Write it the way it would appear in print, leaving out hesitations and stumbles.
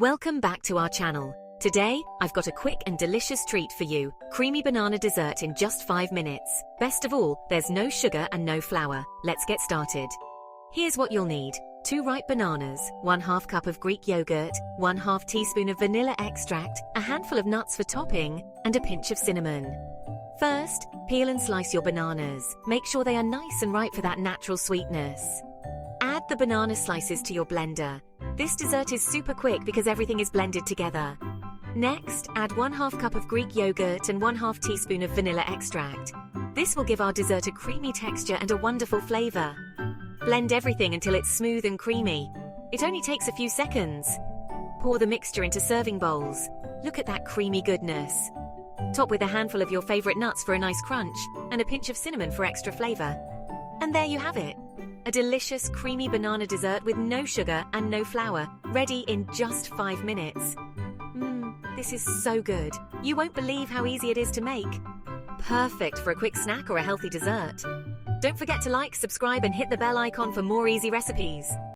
Welcome back to our channel. Today, I've got a quick and delicious treat for you, creamy banana dessert in just 5 minutes. Best of all, there's no sugar and no flour. Let's get started. Here's what you'll need. 2 ripe bananas, 1/2 cup of Greek yogurt, 1/2 teaspoon of vanilla extract, a handful of nuts for topping, and a pinch of cinnamon. First, peel and slice your bananas. Make sure they are nice and ripe for that natural sweetness. Add the banana slices to your blender. This dessert is super quick because everything is blended together. Next, add 1/2 cup of Greek yogurt and 1/2 teaspoon of vanilla extract. This will give our dessert a creamy texture and a wonderful flavor. Blend everything until it's smooth and creamy. It only takes a few seconds. Pour the mixture into serving bowls. Look at that creamy goodness. Top with a handful of your favorite nuts for a nice crunch and a pinch of cinnamon for extra flavor. And there you have it. A delicious creamy banana dessert with no sugar and no flour, ready in just 5 minutes. This is so good. You won't believe how easy it is to make. Perfect for a quick snack or a healthy dessert. Don't forget to like, subscribe, and hit the bell icon for more easy recipes.